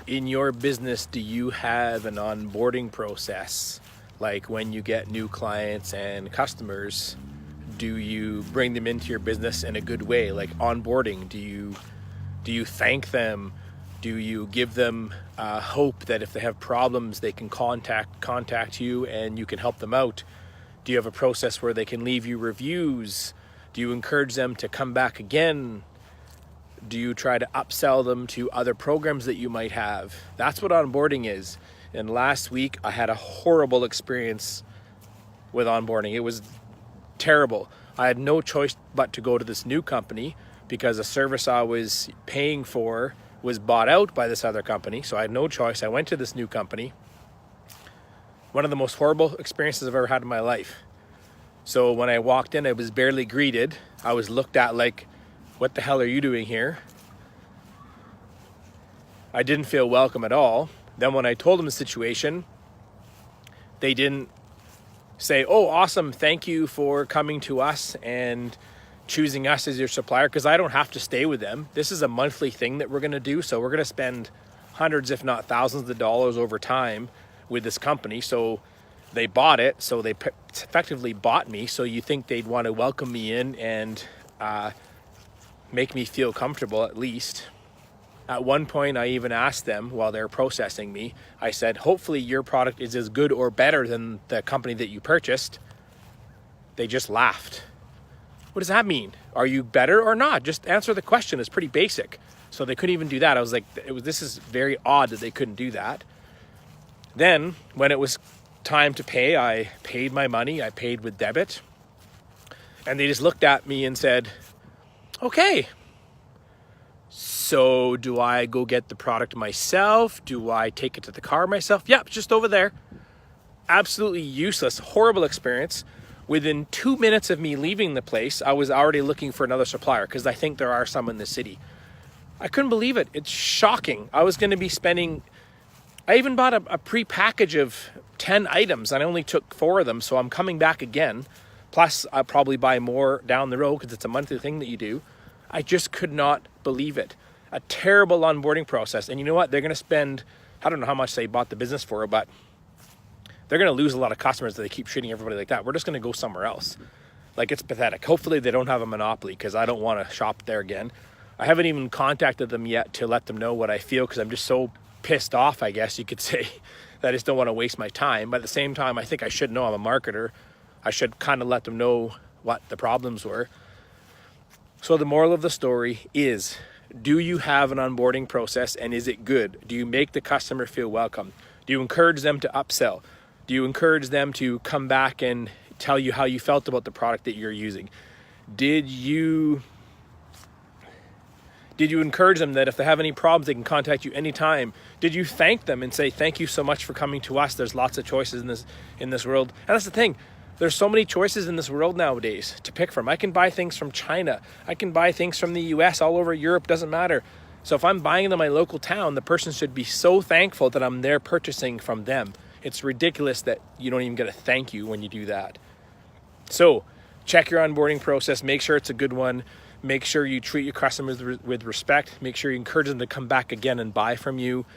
In your business, do you have an onboarding process? Like when you get new clients and customers, do you bring them into your business in a good way? Like onboarding, do you thank them? Do you give them hope that if they have problems, they can contact you and you can help them out? Do you have a process where they can leave you reviews? Do you encourage them to come back again? Do you try to upsell them to other programs that you might have? That's what onboarding is. And last week I had a horrible experience with onboarding. It was terrible. I had no choice but to go to this new company because the service I was paying for was bought out by this other company. So I had no choice. I went to this new company. One of the most horrible experiences I've ever had in my life. So when I walked in, I was barely greeted. I was looked at like, what the hell are you doing here? I didn't feel welcome at all. Then when I told them the situation, they didn't say, oh, awesome, thank you for coming to us and choosing us as your supplier, because I don't have to stay with them. This is a monthly thing that we're going to do. So we're going to spend hundreds, if not thousands of dollars over time with this company. So they bought it. So they effectively bought me. So you think they'd want to welcome me in and make me feel comfortable at least. At one point, I even asked them while they're processing me, I said, hopefully your product is as good or better than the company that you purchased. They just laughed. What does that mean? Are you better or not? Just answer the question. It's pretty basic. So they couldn't even do that. I was like, this is very odd that they couldn't do that. Then when it was time to pay, I paid my money. I paid with debit. And they just looked at me and said, okay, so do I go get the product myself? Do I take it to the car myself? Yep, just over there. Absolutely useless, horrible experience. Within 2 minutes of me leaving the place, I was already looking for another supplier because I think there are some in the city. I couldn't believe it. It's shocking. I was going to be spending, I even bought a pre-package of 10 items and I only took 4 of them. So I'm coming back again. Plus I'll probably buy more down the road because it's a monthly thing that you do. I just could not believe it. A terrible onboarding process. And you know what? They're going to spend, I don't know how much they bought the business for, but they're going to lose a lot of customers if they keep treating everybody like that. We're just going to go somewhere else. Like, it's pathetic. Hopefully they don't have a monopoly because I don't want to shop there again. I haven't even contacted them yet to let them know what I feel because I'm just so pissed off, I guess you could say, that I just don't want to waste my time. But at the same time, I think I should know. I'm a marketer. I should kind of let them know what the problems were. So the moral of the story is, do you have an onboarding process and is it good? Do you make the customer feel welcome? Do you encourage them to upsell? Do you encourage them to come back and tell you how you felt about the product that you're using? Did you encourage them that if they have any problems, they can contact you anytime? Did you thank them and say, thank you so much for coming to us? There's lots of choices in this world. And that's the thing. There's so many choices in this world nowadays to pick from. I can buy things from China. I can buy things from the US, all over Europe, doesn't matter. So if I'm buying them in my local town, the person should be so thankful that I'm there purchasing from them. It's ridiculous that you don't even get a thank you when you do that. So check your onboarding process. Make sure it's a good one. Make sure you treat your customers with respect. Make sure you encourage them to come back again and buy from you.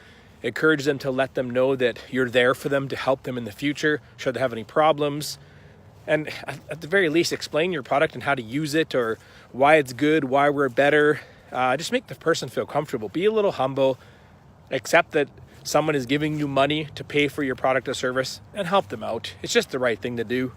Encourage them to let them know that you're there for them to help them in the future should they have any problems. And at the very least, explain your product and how to use it or why it's good, why we're better. Just make the person feel comfortable. Be a little humble. Accept that someone is giving you money to pay for your product or service and help them out. It's just the right thing to do.